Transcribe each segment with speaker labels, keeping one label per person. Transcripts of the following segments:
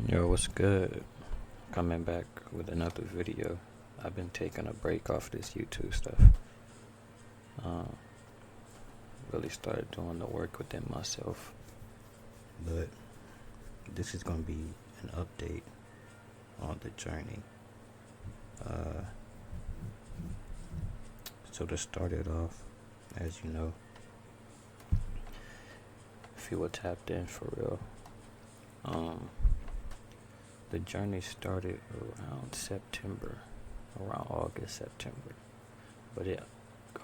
Speaker 1: Yo, what's good? Coming back with another video. I've been taking a break off this YouTube stuff. Uh, really started doing the work within myself. But this is going to be an update on the journey. So to start it off, as you know, if you were tapped in for real, the journey started around August, September. But it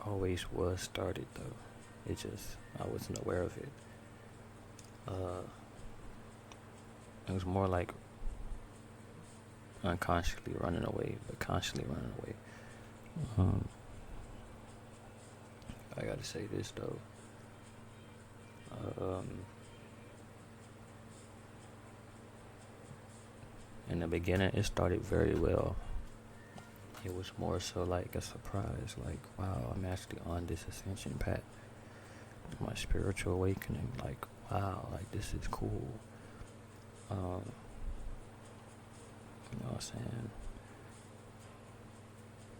Speaker 1: always was started though. It just, I wasn't aware of it. It was more like unconsciously running away, but consciously running away. I gotta say this though. In the beginning, it started very well. It was more so like a surprise, like, wow, I'm actually on this ascension path. My spiritual awakening, like, wow, like, this is cool. You know what I'm saying?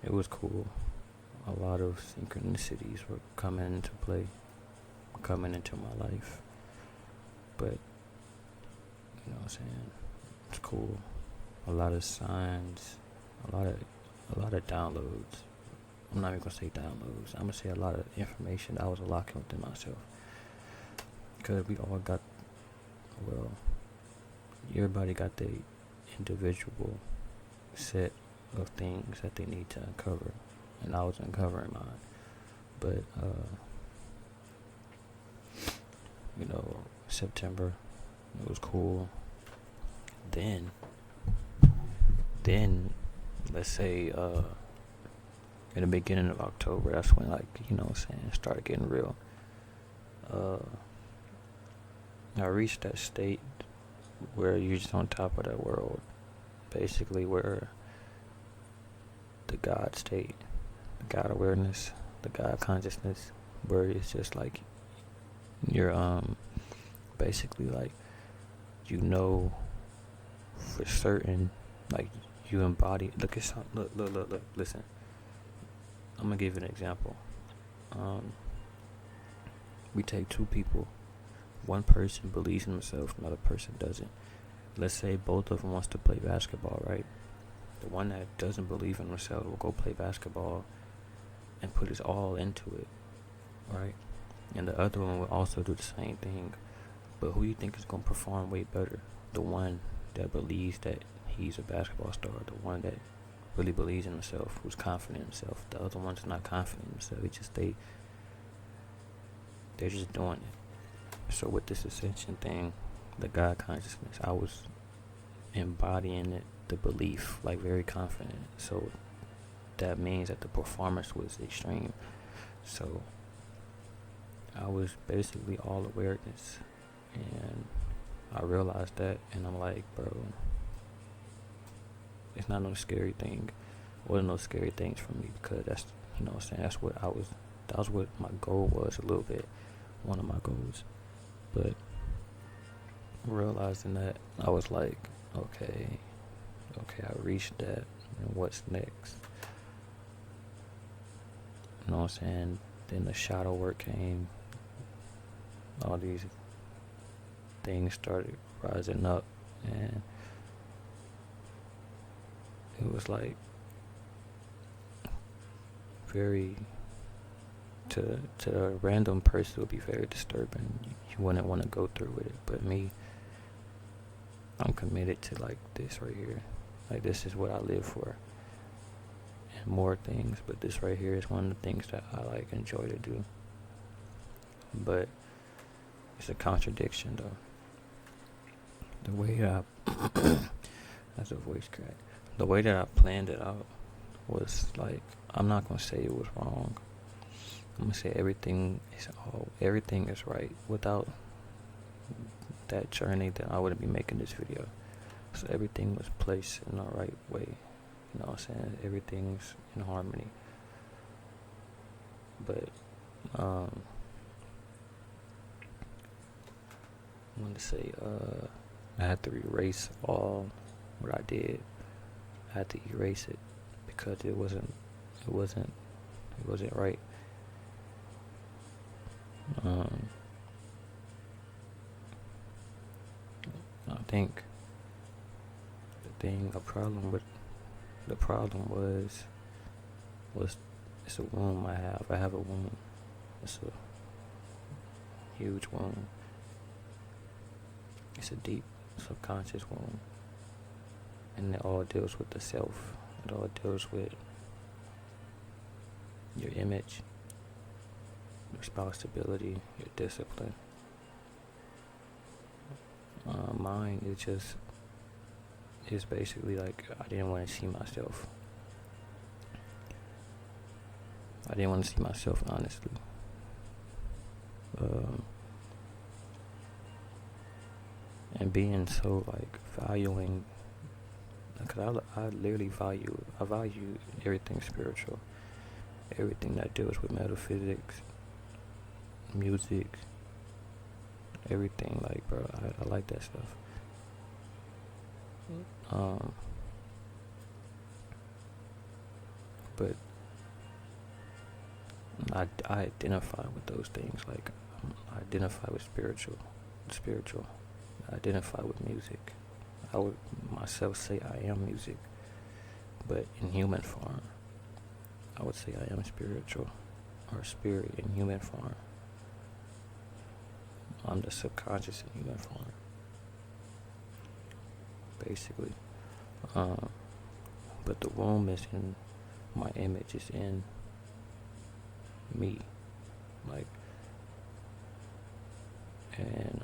Speaker 1: It was cool. A lot of synchronicities were coming into play, coming into my life. But, you know what I'm saying? It's cool. A lot of signs, a lot of downloads. I'm not even gonna say downloads. I'm gonna say a lot of information I was unlocking within myself. Because we all got, well, everybody got their individual set of things that they need to uncover, and I was uncovering mine. But September, it was cool. Then let's say in the beginning of October, that's when, like, you know what I'm saying, it started getting real. I reached that state where you're just on top of that world, basically, where the God state, the God awareness, the God consciousness, where it's just like you're basically like, you know for certain, like, you embody. Look at something. Look. Listen. I'm gonna give you an example. We take two people. One person believes in himself, another person doesn't. Let's say both of them wants to play basketball, right? The one that doesn't believe in himself will go play basketball and put his all into it, right? And the other one will also do the same thing. But who do you think is gonna perform way better? The one that believes that he's a basketball star, the one that really believes in himself, who's confident in himself. The other one's not confident in himself. It's just they're just doing it. So with this ascension thing, the God consciousness, I was embodying it, the belief, like, very confident. So that means that the performance was extreme. So I was basically all awareness, and I realized that, and I'm like, bro, it's not no scary thing. It wasn't no scary things for me, because that's, you know what I'm saying, that was what my goal was, a little bit, one of my goals. But realizing that, I was like, okay, I reached that, and what's next? You know what I'm saying? Then the shadow work came. All these things started rising up, and it was like very, to a random person, it would be very disturbing. You wouldn't want to go through with it. But me, I'm committed to, like, this right here. Like, this is what I live for, and more things. But this right here is one of the things that I, like, enjoy to do. But it's a contradiction though. The way that that's a voice crack. The way that I planned it out was like, I'm not gonna say it was wrong. I'm gonna say everything is right. Without that journey, then I wouldn't be making this video. So everything was placed in the right way. You know what I'm saying? Everything's in harmony. But I wanted to say, I had to erase all what I did. I had to erase it because it wasn't, it wasn't right. Um, I think the problem was it's a wound I have. I have a wound. It's a huge wound. It's a deep subconscious wound, and it all deals with the self. It all deals with your image, responsibility, your discipline. Mine is basically like I didn't want to see myself. I didn't want to see myself honestly. And being so like valuing, because I literally value everything spiritual, everything that deals with metaphysics, music, everything. Like, bro, I like that stuff. But I identify with those things. Like, I identify with spiritual. I identify with music. I would myself say I am music, but in human form. I would say I am spiritual, or spirit in human form. I'm the subconscious in human form, basically. But the womb is in my image, is in me, like, and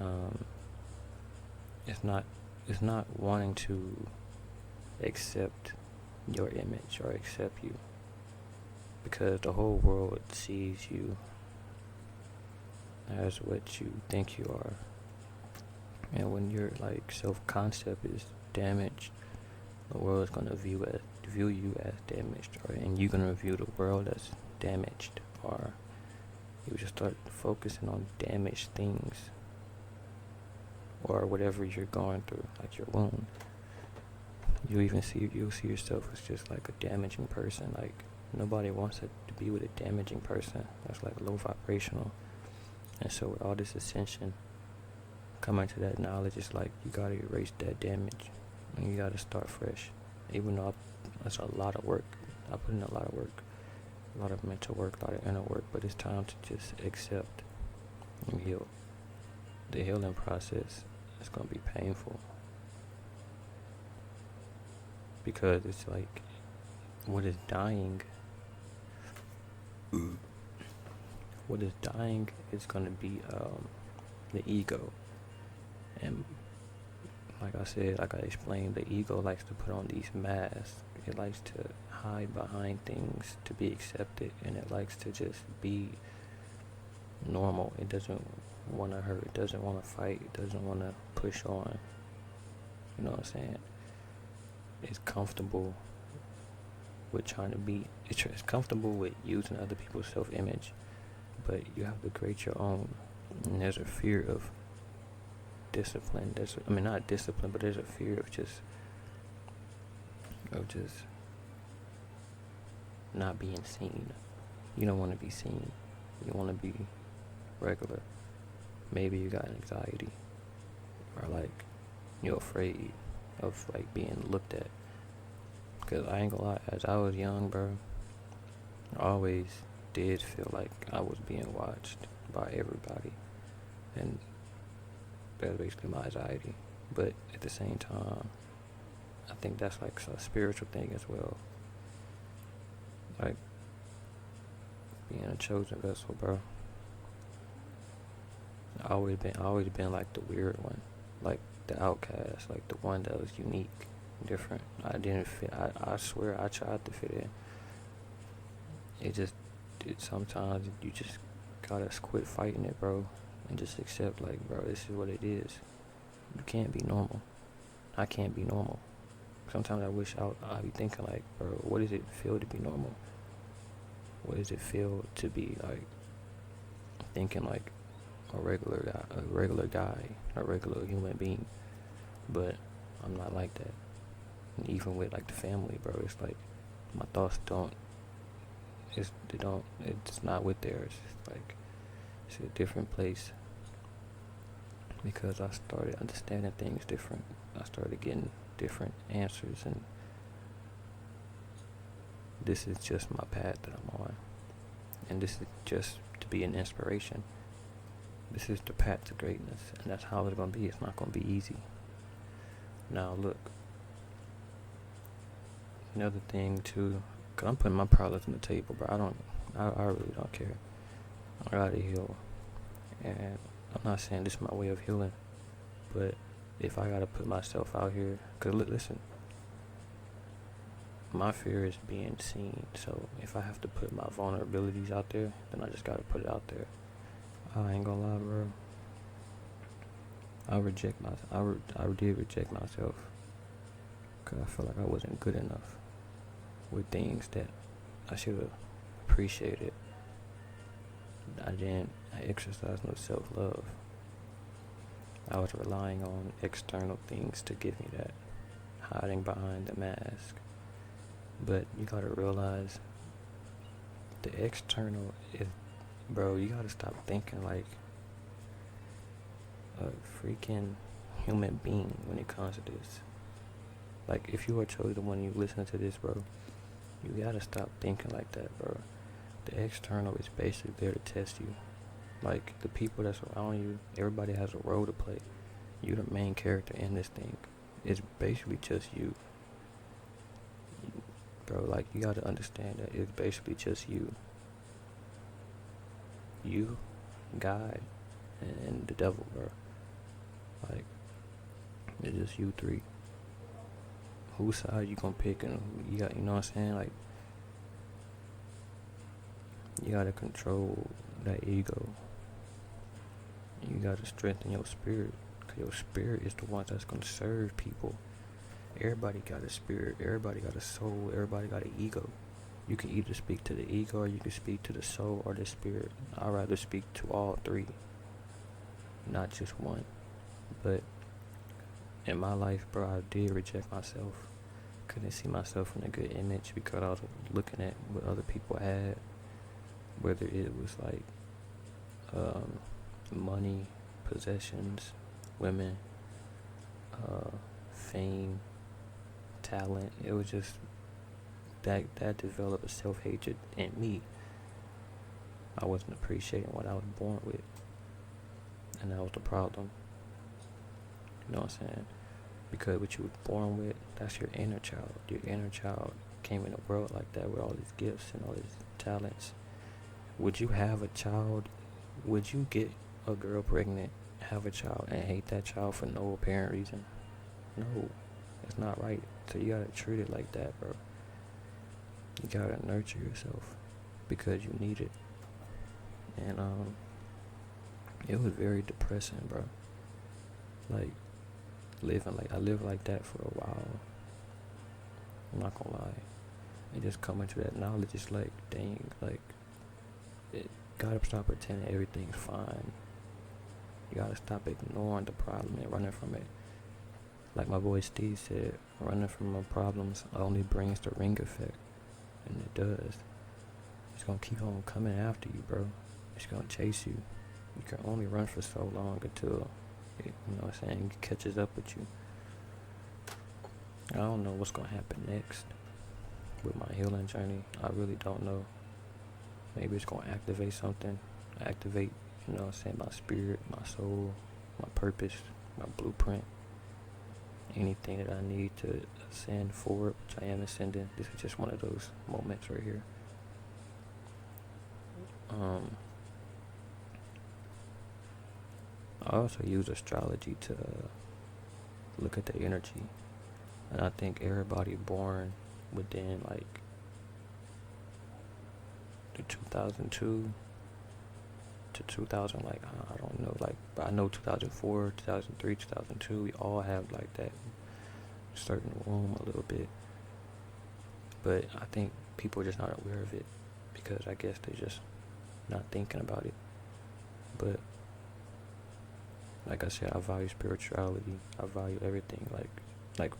Speaker 1: it's not wanting to accept your image or accept you, because the whole world sees you as what you think you are. And when your like self-concept is damaged, the world is gonna view you as damaged, and you're gonna view the world as damaged, or you just start focusing on damaged things, or whatever you're going through, like your wound. You'll see yourself as just like a damaging person. Like, nobody wants to be with a damaging person. That's like low vibrational. And so with all this ascension, coming to that knowledge, it's like you gotta erase that damage, and you gotta start fresh. Even though that's a lot of work. I put in a lot of work, a lot of mental work, a lot of inner work, but it's time to just accept and heal. The healing process is gonna be painful, because it's like what is dying is going to be the ego. And like I explained, the ego likes to put on these masks. It likes to hide behind things to be accepted, and it likes to just be normal. It doesn't want to hurt, it doesn't want to fight, it doesn't want to push on. You know what I'm saying? It's comfortable with trying to be, it's comfortable with using other people's self-image, but you have to create your own. And there's a fear of discipline. Not discipline, but there's a fear of just not being seen. You don't want to be seen. You want to be regular. Maybe you got anxiety, or like you're afraid of like being looked at. Cause I ain't gonna lie, as I was young, bro, I always did feel like I was being watched by everybody, and that's basically my anxiety. But at the same time, I think that's like a spiritual thing as well. Like being a chosen vessel, bro. I always been like the weird one, like the outcast, like the one that was unique, different. I didn't fit. I swear I tried to fit in. Sometimes you just gotta quit fighting it, bro, and just accept, like, bro, this is what it is. You can't be normal. I can't be normal. Sometimes I wish I'd be thinking, like, bro, what does it feel to be normal? What does it feel to be like thinking like a regular guy, a regular human being? But I'm not like that. And even with like the family, bro, it's like my thoughts don't. They don't. It's not with theirs. It's like it's a different place because I started understanding things different. I started getting different answers, and this is just my path that I'm on. And this is just to be an inspiration. This is the path to greatness, and that's how it's gonna be. It's not gonna be easy. Now look, another thing too, cause I'm putting my problems on the table, bro. I really don't care. I gotta heal, and I'm not saying this is my way of healing, but if I gotta put myself out here, cause listen, my fear is being seen. So if I have to put my vulnerabilities out there, then I just gotta put it out there. I ain't gonna lie, bro. I did reject myself, cause I felt like I wasn't good enough with things that I should have appreciated. I exercised no self-love. I was relying on external things to give me that, hiding behind the mask. But you gotta realize the external is, bro, you gotta stop thinking like a freaking human being when it comes to this. Like, if you are chosen when you listen to this, bro, you gotta stop thinking like that, bro. The external is basically there to test you. Like, the people that's around you, everybody has a role to play. You're the main character in this thing. It's basically just you. Bro, like, you gotta understand that it's basically just you. You, God, and the devil, bro. Like, it's just you three. Whose side you gonna pick, and you got, you know what I'm saying? Like, you gotta control that ego. You gotta strengthen your spirit, cause your spirit is the one that's gonna serve people. Everybody got a spirit, everybody got a soul, everybody got an ego. You can either speak to the ego, or you can speak to the soul or the spirit. I'd rather speak to all three, not just one. But in my life, bro, I did reject myself. Couldn't see myself in a good image because I was looking at what other people had, whether it was like money, possessions, women, fame, talent. It was just that developed a self-hatred in me. I wasn't appreciating what I was born with, and that was the problem. You know what I'm saying? Because what you were born with, that's your inner child. Your inner child came in the world like that with all these gifts and all these talents. Would you have a child? Would you get a girl pregnant, have a child, and hate that child for no apparent reason? No, that's not right. So you gotta treat it like that, bro. You gotta nurture yourself because you need it. And it was very depressing, bro. Like, I lived like that for a while. I'm not gonna lie. And just coming to that knowledge is like, dang, like, gotta stop pretending everything's fine. You gotta stop ignoring the problem and running from it. Like my boy Steve said, running from the problems only brings the ring effect. And it does. It's gonna keep on coming after you, bro. It's gonna chase you. You can only run for so long until it, you know what I'm saying, it catches up with you. I don't know what's gonna happen next with my healing journey. I really don't know. Maybe it's gonna activate something. Activate, you know what I'm saying, my spirit, my soul, my purpose, my blueprint. Anything that I need to ascend forward, which I am ascending. This is just one of those moments right here. I also use astrology to look at the energy. And I think everybody born within like the 2002 to 2000, like, I don't know, like, but I know 2004, 2003, 2002, we all have like that certain womb a little bit. But I think people are just not aware of it because I guess they're just not thinking about it. But Like I said, I value spirituality. I value everything. Like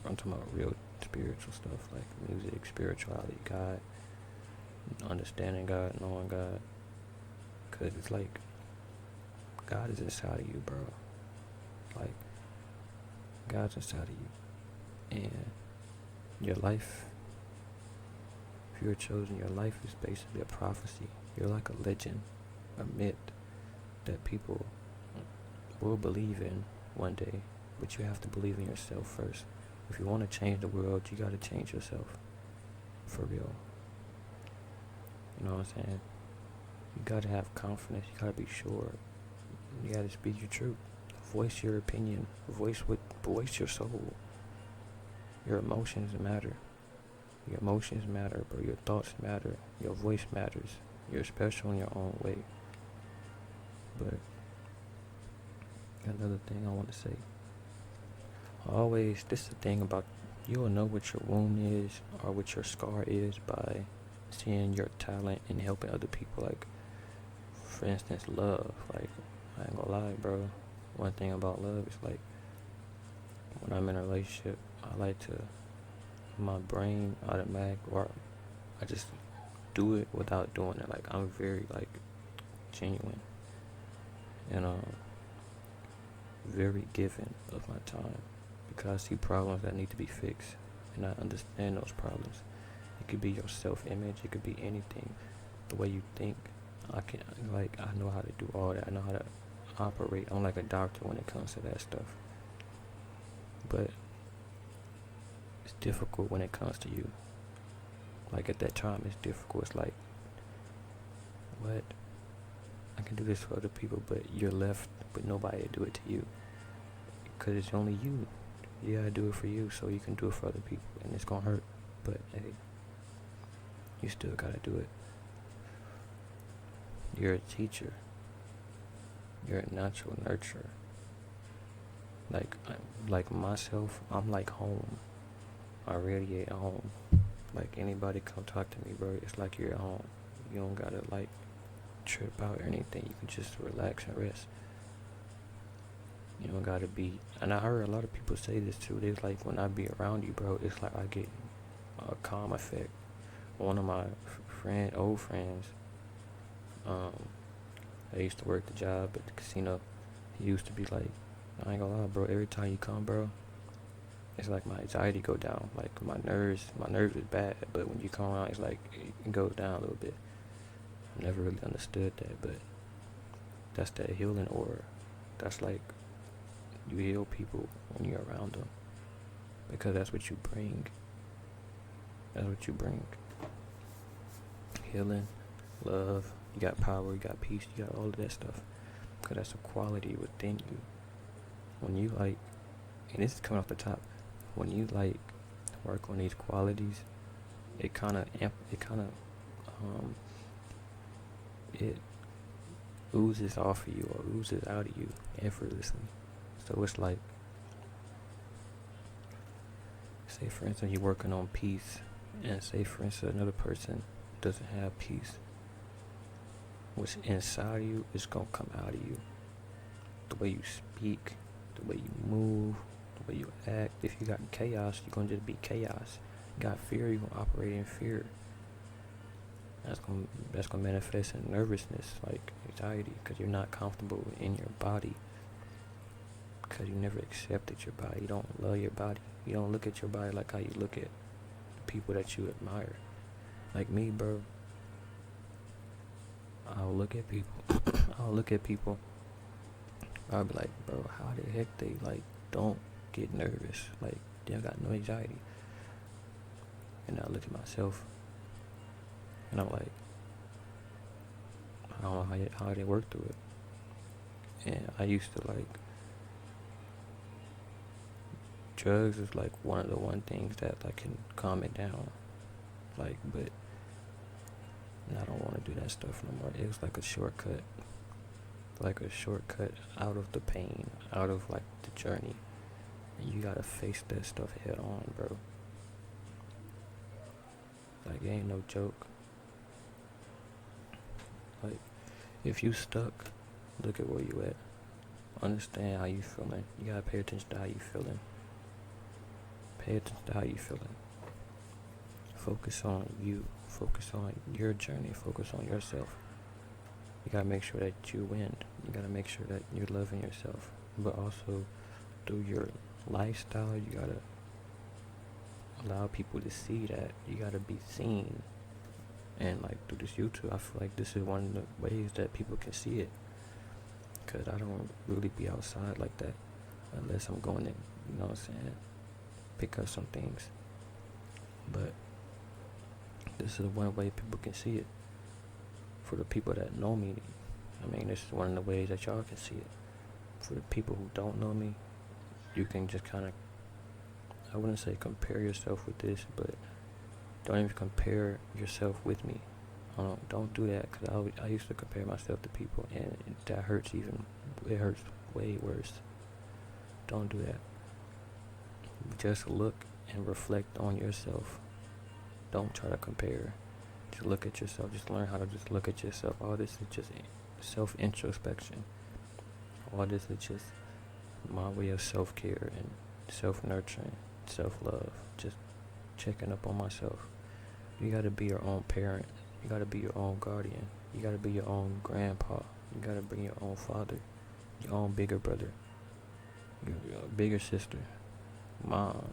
Speaker 1: I'm talking about real spiritual stuff, like music, spirituality, God, understanding God, knowing God. Cause it's like God is inside of you, bro. Like God's inside of you, and your life. If you're chosen, your life is basically a prophecy. You're like a legend, a myth that people will believe in one day, but you have to believe in yourself first. If you want to change the world, you gotta change yourself. For real. You know what I'm saying? You gotta have confidence. You gotta be sure. You gotta speak your truth. Voice your opinion. Voice your soul. Your emotions matter. Your emotions matter, bro. Your thoughts matter. Your voice matters. You're special in your own way. But another thing I want to say. Always, this is the thing about, you'll know what your wound is or what your scar is by seeing your talent and helping other people. Like, for instance, love. Like, I ain't gonna lie, bro. One thing about love is like, when I'm in a relationship, I like to, my brain automatic, or I just do it without doing it. Like, I'm very like genuine and very giving of my time, because I see problems that need to be fixed and I understand those problems. It could be your self-image, it could be anything, the way you think. I know how to do all that. I know how to operate. I'm like a doctor when it comes to that stuff. But it's difficult when it comes to you. Like, at that time, it's difficult. It's like, what? I can do this for other people, but you're left with nobody to do it to you. Because it's only you. You gotta do it for you so you can do it for other people. And it's gonna hurt. But hey, you still gotta do it. You're a teacher. You're a natural nurturer. Like myself, I'm like home. I radiate home. Like, anybody come talk to me, bro, it's like you're at home. You don't gotta like trip out or anything. You can just relax and rest. You don't gotta be. And I heard a lot of people say this too. They like, when I be around you, bro, it's like I get a calm effect. One of my old friends, I used to work the job at the casino. He used to be like, I ain't gonna lie, bro, every time you come, bro, it's like my anxiety go down. Like, my nerves is bad, but when you come around, it's like it goes down a little bit. I never really understood that, but that's that healing aura. That's like, you heal people when you're around them, because that's what you bring. That's what you bring. Healing, love, you got power, you got peace, you got all of that stuff, because that's a quality within you. When you like, and this is coming off the top, when you like work on these qualities, it oozes off of you or oozes out of you effortlessly. So it's like, say for instance, you're working on peace, and say for instance another person doesn't have peace. What's inside of you is gonna come out of you. The way you speak, the way you move, the way you act. If you got chaos, you're gonna just be chaos. You got fear, you're gonna operate in fear. That's gonna manifest in nervousness, like anxiety, because you're not comfortable in your body. Because you never accepted your body. You don't love your body. You don't look at your body like how you look at the people that you admire. Like me, bro. I'll look at people. I'll be like, bro, how the heck they like don't get nervous? Like, they got no anxiety. And I look at myself, and I'm like, I don't know how they work through it. And I used to like, drugs is like one of the things that like can calm it down. Like, but I don't want to do that stuff no more. It was like a shortcut. Like a shortcut out of the pain, out of like the journey. And you gotta face that stuff head on, bro. Like, it ain't no joke. Like, if you stuck, look at where you at. Understand how you feeling. You gotta pay attention to how you feeling. Pay attention to how you feeling. Focus on you. Focus on your journey. Focus on yourself. You gotta make sure that you win. You gotta make sure that you're loving yourself. But also through your lifestyle, you gotta allow people to see that. You gotta be seen. And like through this YouTube, I feel like this is one of the ways that people can see it. Cause I don't really be outside like that unless I'm going to, you know what I'm saying, pick up some things. But this is one way people can see it. For the people that know me, I mean, this is one of the ways that y'all can see it. For the people who don't know me, you can just kind of, I wouldn't say compare yourself with this, but don't even compare yourself with me. Don't do that, because I used to compare myself to people, and that hurts it hurts way worse. Don't do that. Just look and reflect on yourself. Don't try to compare. Just look at yourself. Just learn how to just look at yourself. All this is just self-introspection. All this is just my way of self-care and self-nurturing, self-love. Just checking up on myself. You gotta be your own parent. You gotta be your own guardian. You gotta be your own grandpa. You gotta be your own father. Your own bigger brother. Your bigger sister. Mom.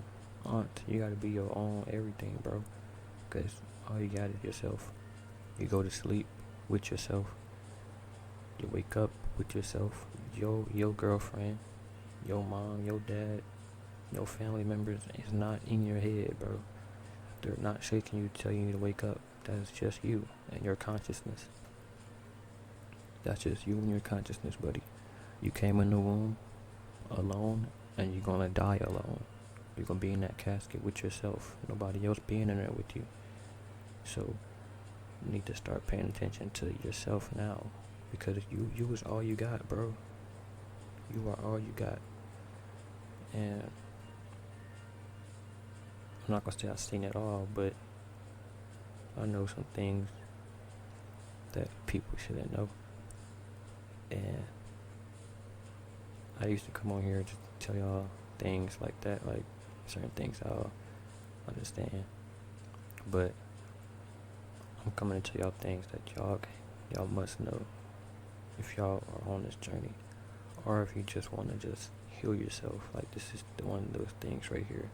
Speaker 1: Aunt. You gotta be your own everything, bro. Because all you got is yourself. You go to sleep with yourself. You wake up with yourself. Your girlfriend. Your mom. Your dad. Your family members is not in your head, bro. They're not shaking you, telling you to wake up. That's just you and your consciousness. That's just you and your consciousness, buddy. You came in the womb alone, and you're gonna die alone. You're gonna be in that casket with yourself. Nobody else being in there with you. So you need to start paying attention to yourself now, because you is all you got, bro. You are all you got. And I'm not gonna say I've seen it all, but I know some things that people shouldn't know. And I used to come on here to tell y'all things like that, like certain things I'll understand. But I'm coming to tell y'all things that y'all must know if y'all are on this journey, or if you just want to just heal yourself. Like, this is one of those things right here.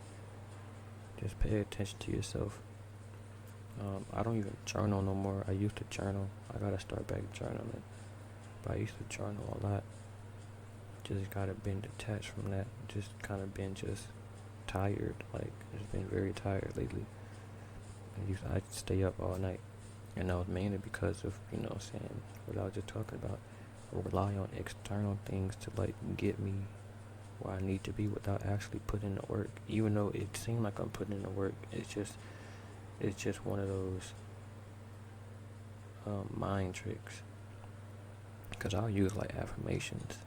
Speaker 1: Just pay attention to yourself. I don't even journal no more. I used to journal. I gotta start back journaling. But I used to journal a lot. Just gotta been detached from that. Just kind of been just tired. Like, just been very tired lately. I'd stay up all night. And that was mainly because of, you know what I'm saying, what I was just talking about. I rely on external things to, like, get me where I need to be without actually putting in the work. Even though it seemed like I'm putting in the work, it's just one of those mind tricks. Because I'll use, like, affirmations.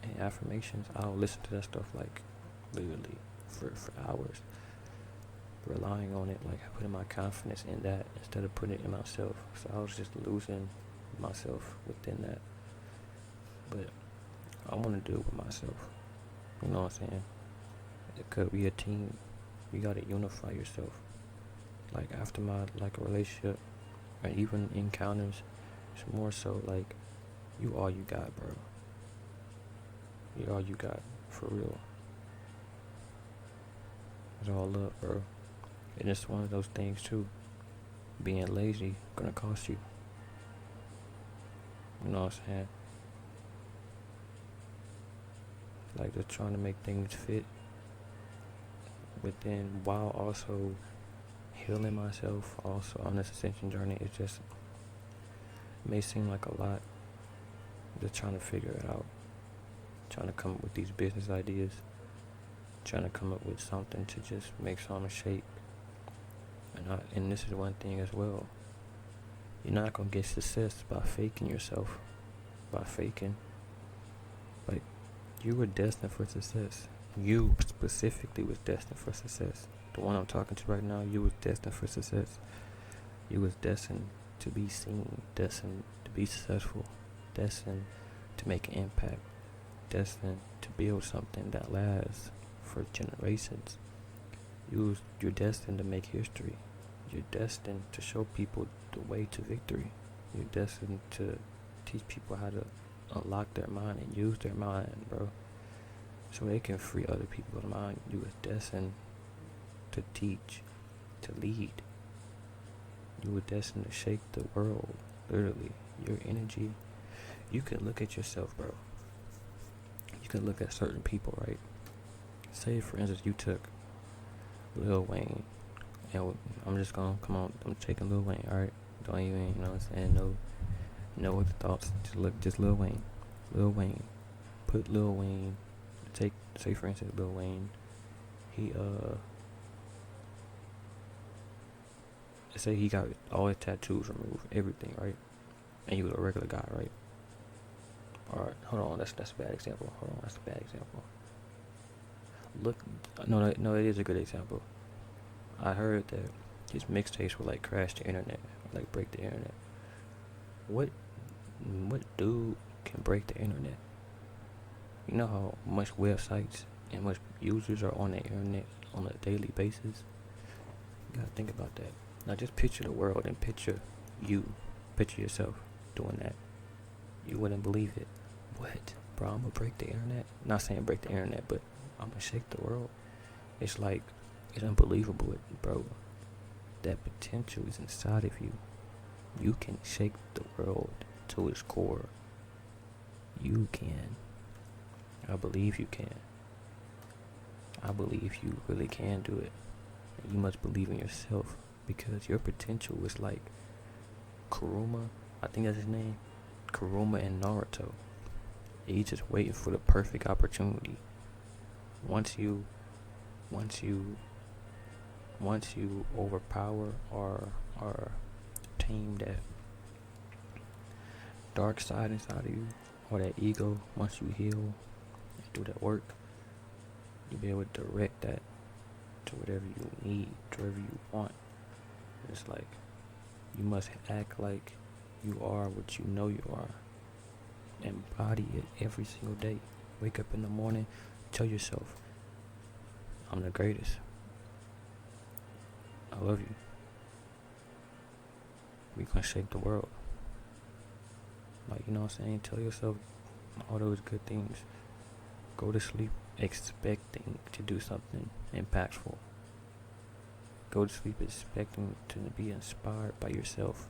Speaker 1: And affirmations, I'll listen to that stuff, like, literally for hours. Relying on it, like, putting my confidence in that instead of putting it in myself. So I was just losing myself within that. But I want to do it with myself. You know what I'm saying? It could be a team. You gotta unify yourself. Like, after my, like, a relationship, or even encounters, it's more so like, you all you got, bro. You all you got, for real. It's all love, bro. And it's one of those things too. Being lazy gonna cost you. You know what I'm saying? Like, just trying to make things fit within, while also healing myself, also on this ascension journey. It just may seem like a lot. Just trying to figure it out. Trying to come up with these business ideas. Trying to come up with something to just make something shape. And this is one thing as well. You're not gonna get success by faking yourself. By faking. Like, you were destined for success. You specifically was destined for success. The one I'm talking to right now, you was destined for success. You was destined to be seen, destined to be successful, destined to make an impact. destined to build something that lasts for generations. You're destined to make history. You're destined to show people the way to victory. You're destined to teach people how to unlock their mind and use their mind, bro, so they can free other people's mind. You was destined to teach, to lead. You were destined to shake the world, literally. Your energy. You can look at yourself, bro. You can look at certain people, right? Say, for instance, you took Lil Wayne, and I'm just gonna come on. I'm taking Lil Wayne, alright? Don't even, you know what I'm saying? No other thoughts. Just Lil Wayne. Lil Wayne. Put Lil Wayne. Say, for instance, Lil Wayne. He say he got all his tattoos removed, everything, right? And he was a regular guy, right? Alright, hold on, that's a bad example. That's a bad example. Look, no, it is a good example. I heard that his mixtapes would like crash the internet, or like break the internet. What dude can break the internet? You know how much websites and much users are on the internet on a daily basis? You gotta think about that. Now just picture the world and picture yourself doing that. You wouldn't believe it. What? Bro, I'm gonna break the internet? Not saying break the internet, but I'm gonna shake the world. It's like, it's unbelievable, bro. That potential is inside of you. You can shake the world to its core. You can. I believe you can. I believe you really can do it. And you must believe in yourself, because your potential is like Kuruma, I think that's his name. Kuruma and Naruto. He's just waiting for the perfect opportunity. Once you overpower or tame that dark side inside of you, or that ego, once you heal and do that work, you'll be able to direct that to whatever you need, to whatever you want. It's like, you must act like you are what you know you are. Embody it every single day. Wake up in the morning, tell yourself, I'm the greatest. I love you. We gonna shake the world. Like, you know what I'm saying? Tell yourself all those good things. Go to sleep expecting to do something impactful. Go to sleep expecting to be inspired by yourself,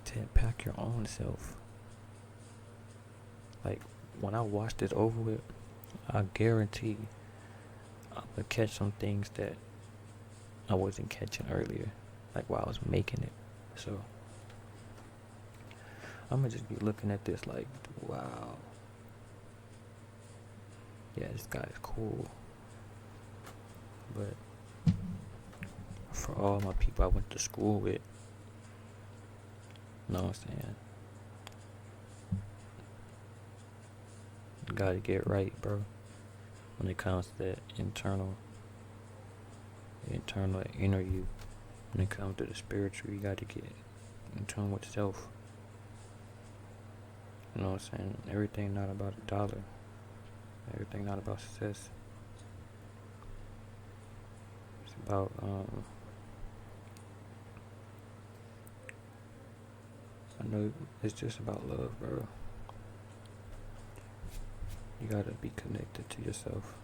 Speaker 1: to impact your own self. Like, when I watch this over with, I guarantee I'm gonna catch some things that I wasn't catching earlier, like while I was making it. So I'm gonna just be looking at this like, wow, yeah, this guy is cool. But for all my people I went to school with, you know what I'm saying? You gotta get right, bro. When it comes to that internal inner you. When it comes to the spiritual, you gotta get in tune with self. You know what I'm saying? Everything not about a dollar. Everything not about success. It's about I know it's just about love, bro. You gotta be connected to yourself.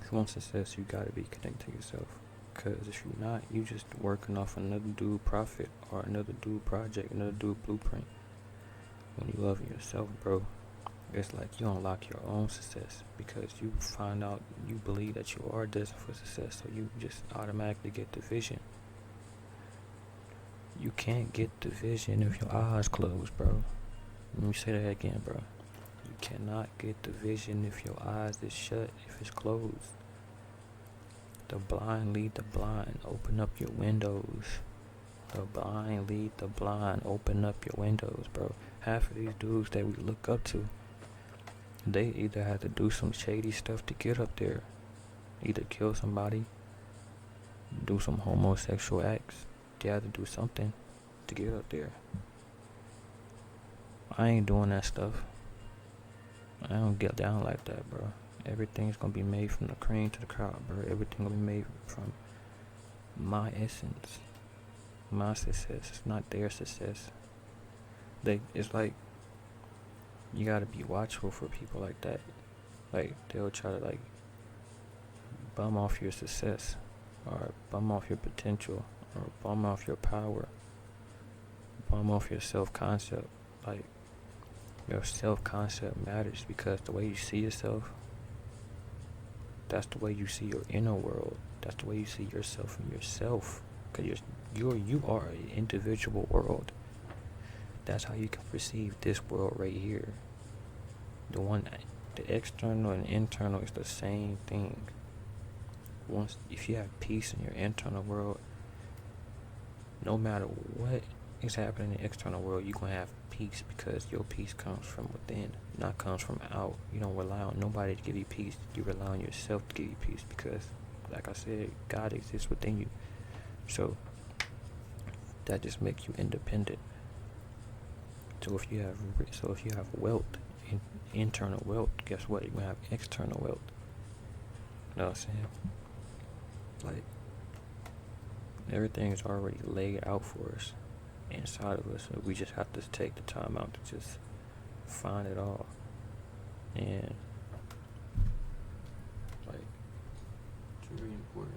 Speaker 1: If you want success, you gotta be connected to yourself. Cause if you're not, you just working off another dude profit or another dude project, another dude blueprint. When you love yourself, bro, it's like you unlock your own success, because you find out, you believe that you are destined for success, so you just automatically get the vision. You can't get the vision if your eyes closed, bro. Let me say that again, bro. You cannot get the vision if your eyes is shut, if it's closed. The blind lead the blind. Open up your windows. The blind lead the blind. Open up your windows, bro. Half of these dudes that we look up to, they either have to do some shady stuff to get up there. Either kill somebody, do some homosexual acts. They have to do something to get up there. I ain't doing that stuff. I don't get down like that, bro. Everything's gonna be made from the cream to the crop, bro. Everything gonna be made from my essence, my success. It's not their success. It's like you gotta be watchful for people like that. Like they'll try to like bum off your success, or bum off your potential, or bum off your power, bum off your self-concept. Like your self-concept matters because the way you see yourself, that's the way you see your inner world. That's the way you see yourself and yourself. Cause you are an individual world. That's how you can perceive this world right here. The external and internal is the same thing. If you have peace in your internal world, no matter what is happening in the external world, you're gonna have peace because your peace comes from within, not comes from out. You don't rely on nobody to give you peace. You rely on yourself to give you peace because, like I said, God exists within you. So that just makes you independent. So if you have wealth, internal wealth, guess what? You're gonna have external wealth. You know what I'm saying? Like everything is already laid out for us inside of us. We just have to take the time out to just find it all. And like it's really important.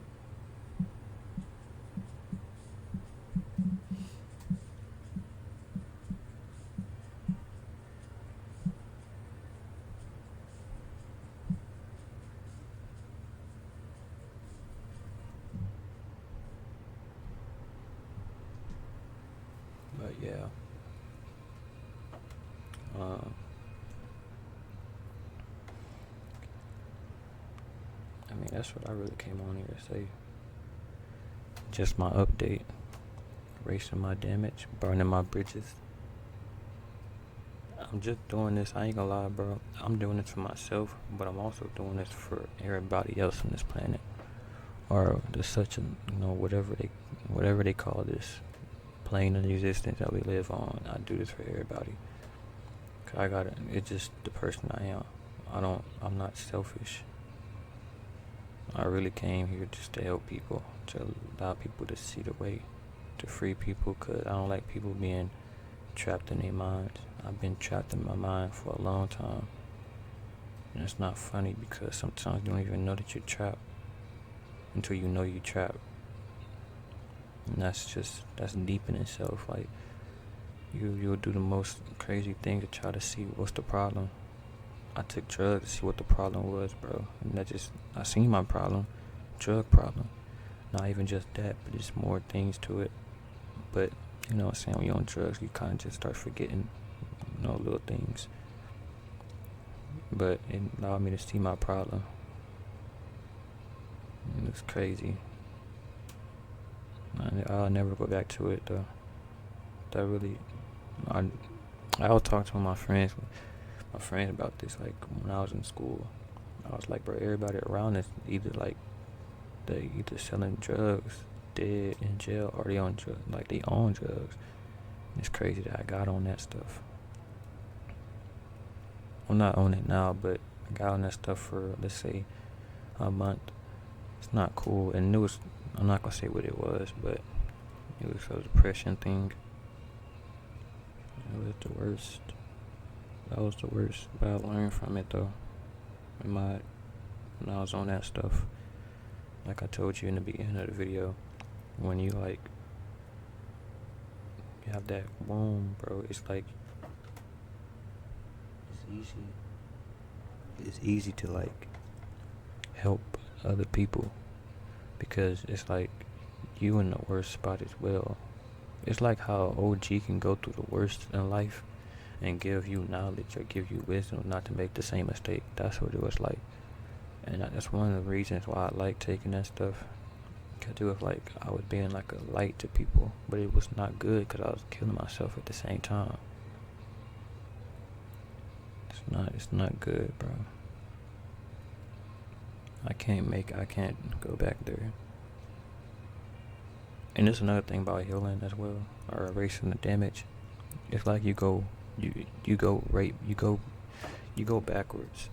Speaker 1: But yeah. I mean, that's what I really came on here to say. Just my update. Erasing my damage, burning my bridges. I'm just doing this, I ain't gonna lie, bro. I'm doing this for myself, but I'm also doing this for everybody else on this planet. Or there's such a, whatever they call this plane of existence that we live on. I do this for everybody. It's just the person I am. I'm not selfish. I really came here just to help people, to allow people to see the way, to free people, because I don't like people being trapped in their minds. I've been trapped in my mind for a long time. And it's not funny because sometimes you don't even know that you're trapped until you know you're trapped. And that's deep in itself. Like, you'll do the most crazy thing to try to see what's the problem. I took drugs to see what the problem was, bro. And I seen my problem, drug problem. Not even just that, but there's more things to it. But, you know what I'm saying, when you're on drugs, you kind of just start forgetting, little things. But it allowed me to see my problem. And it's crazy. I'll never go back to it, though. I was talking to my friends about this, like, when I was in school. I was like, bro, everybody around us they either selling drugs, dead in jail, or they on drugs, like they own drugs. And it's crazy that I got on that stuff. I'm not on it now, but I got on that stuff for, let's say, a month. It's not cool, and I'm not gonna say what it was, but it was a depression thing. It was the worst. That was the worst, but I learned from it though. When I was on that stuff, like I told you in the beginning of the video, when you have that womb, bro, it's like it's easy to help other people because it's like you in the worst spot as well. It's like how OG can go through the worst in life and give you knowledge or give you wisdom not to make the same mistake. That's what it was like. And that's one of the reasons why I like taking that stuff. Cause it was like I was being like a light to people, but it was not good because I was killing myself at the same time. It's not good, bro. I can't go back there. And there's another thing about healing as well, or erasing the damage. It's like you you go backwards,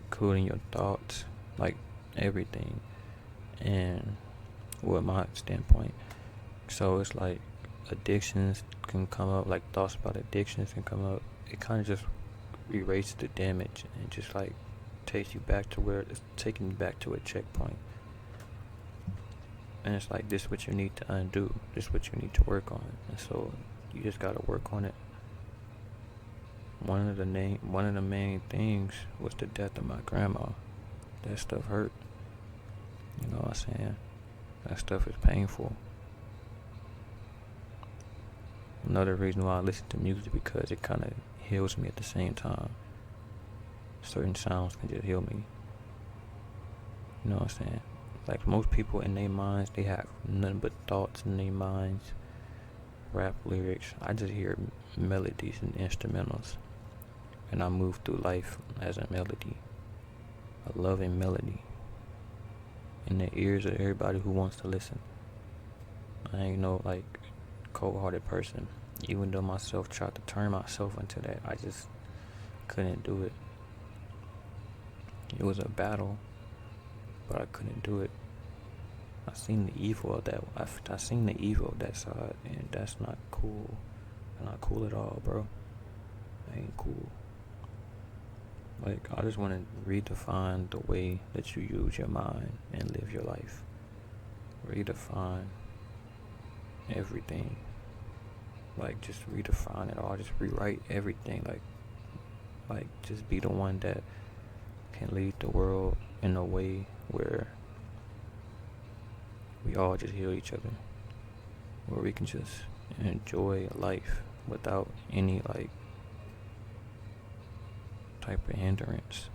Speaker 1: including your thoughts, like everything. And with my standpoint, so it's like addictions can come up, like thoughts about addictions can come up. It kind of just erases the damage and just like takes you back to where it's taking you back to a checkpoint. And it's like, this is what you need to undo, this is what you need to work on. And so you just gotta work on it. One of the main things was the death of my grandma. That stuff hurt. You know what I'm saying? That stuff is painful. Another reason why I listen to music, because it kind of heals me at the same time. Certain sounds can just heal me. You know what I'm saying? Like most people in their minds, they have nothing but thoughts in their minds, rap lyrics. I just hear melodies and instrumentals, and I move through life as a melody, a loving melody, in the ears of everybody who wants to listen. I ain't no like cold-hearted person. Even though myself tried to turn myself into that, I just couldn't do it. It was a battle, but I couldn't do it. I seen the evil of that. I seen the evil of that side, and that's not cool. Not cool at all, bro. Ain't cool. Like, I just want to redefine the way that you use your mind and live your life. Redefine everything. Like, just redefine it all. Just rewrite everything. Like just be the one that can lead the world in a way where we all just heal each other, where we can just enjoy life without any like type of hindrance.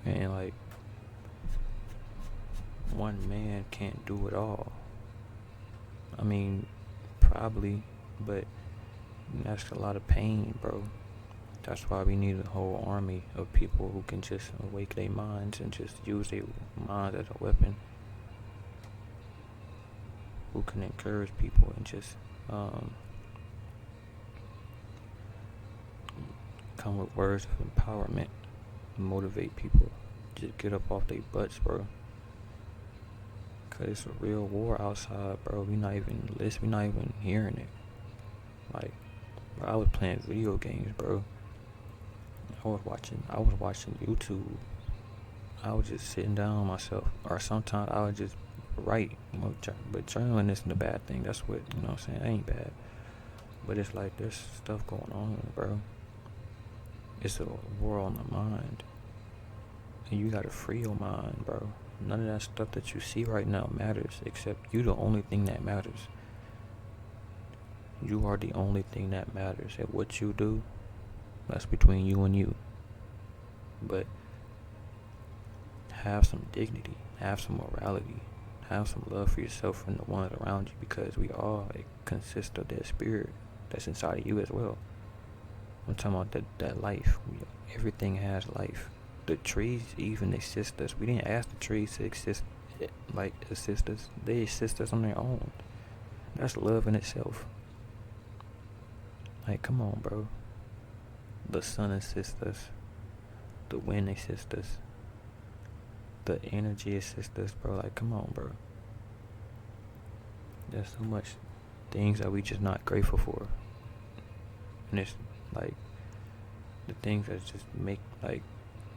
Speaker 1: And like, one man can't do it all. I mean, probably, but that's a lot of pain, bro. That's why we need a whole army of people who can just awake their minds and just use their minds as a weapon, who can encourage people and just come with words of empowerment, motivate people, just get up off their butts, bro. Cause it's a real war outside, bro. We not even hearing it. Like, bro, I was playing video games, bro. I was watching YouTube. I was just sitting down myself, or sometimes I would just write. But journaling isn't a bad thing. That's what, you know what I'm saying. It ain't bad. But it's like, there's stuff going on, bro. It's a war on the mind, and you gotta free your mind, bro. None of that stuff that you see right now matters, except you the only thing that matters. You are the only thing that matters. And what you do, that's between you and you. But have some dignity, have some morality, have some love for yourself and the ones around you, because we all consist of that spirit that's inside of you as well. I'm talking about that life. Everything has life. The trees even assist us. We didn't ask the trees to assist us. They assist us on their own. That's love in itself. Like, come on, bro. The sun assists us. The wind assists us. The energy assists us, bro. Like, come on, bro. There's so much things that we just not grateful for. And it's like, the things that just make, like,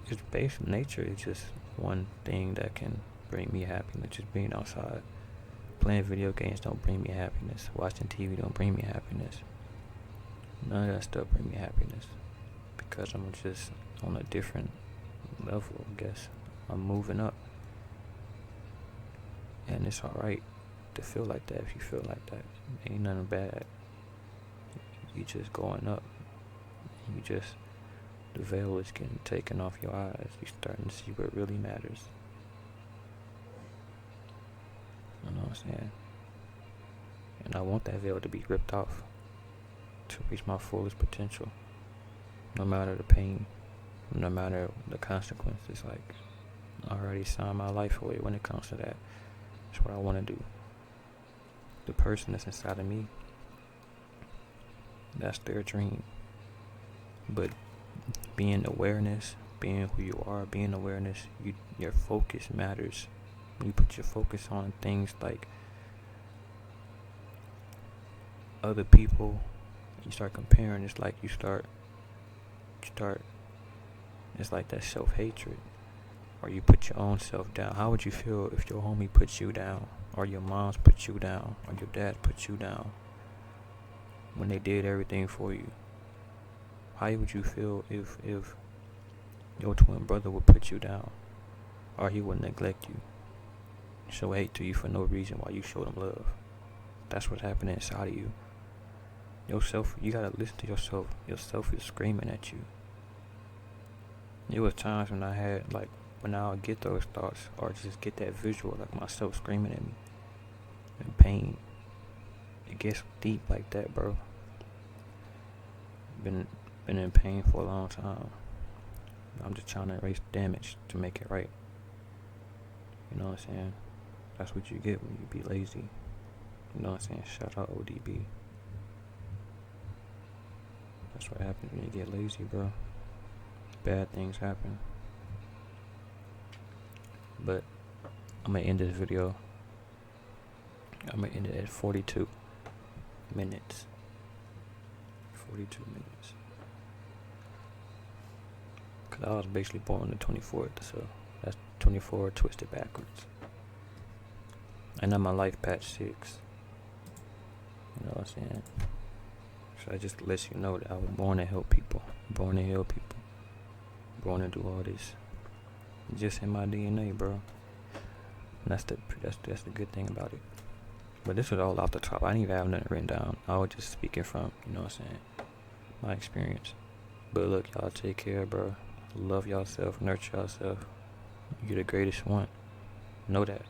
Speaker 1: it's based on nature. It's just one thing that can bring me happiness. Just being outside. Playing video games don't bring me happiness. Watching TV don't bring me happiness. None of that stuff bring me happiness, because I'm just on a different level, I guess. I'm moving up, and it's alright to feel like that. If you feel like that, ain't nothing bad. You just going up. The veil is getting taken off your eyes. You're starting to see what really matters. You know what I'm saying? And I want that veil to be ripped off, to reach my fullest potential, no matter the pain, no matter the consequences. Like, I already signed my life away when it comes to that. That's what I want to do. The person that's inside of me, that's their dream. But being awareness, being who you are, being awareness, your focus matters. When you put your focus on things like other people, you start comparing, it's like you start it's like that self-hatred, or you put your own self down. How would you feel if your homie puts you down, or your mom's put you down, or your dad put you down when they did everything for you? How would you feel if your twin brother would put you down, or he would neglect you, show hate to you for no reason while you showed him love? That's what's happening inside of you. Yourself, you gotta listen to yourself. Yourself is screaming at you. There was times when when I would get those thoughts, or just get that visual, like myself screaming at me in pain. It gets deep like that, bro. Been in pain for a long time. I'm just trying to erase damage to make it right. You know what I'm saying? That's what you get when you be lazy. You know what I'm saying? Shout out ODB. That's what happens when you get lazy, bro. Bad things happen. But I'm gonna end this video. I'm gonna end it at 42 minutes. 42 minutes. Cause I was basically born on the 24th, so that's 24 twisted backwards. And I'm on life patch 6. You know what I'm saying? So I just let you know that I was born to help people. Born to heal people. Born to do all this. It's just in my DNA, bro. And that's the good thing about it. But this was all off the top. I didn't even have nothing written down. I was just speaking from, you know what I'm saying, my experience. But look, y'all take care, bro. Love yourself, nurture yourself. You're the greatest one. Know that.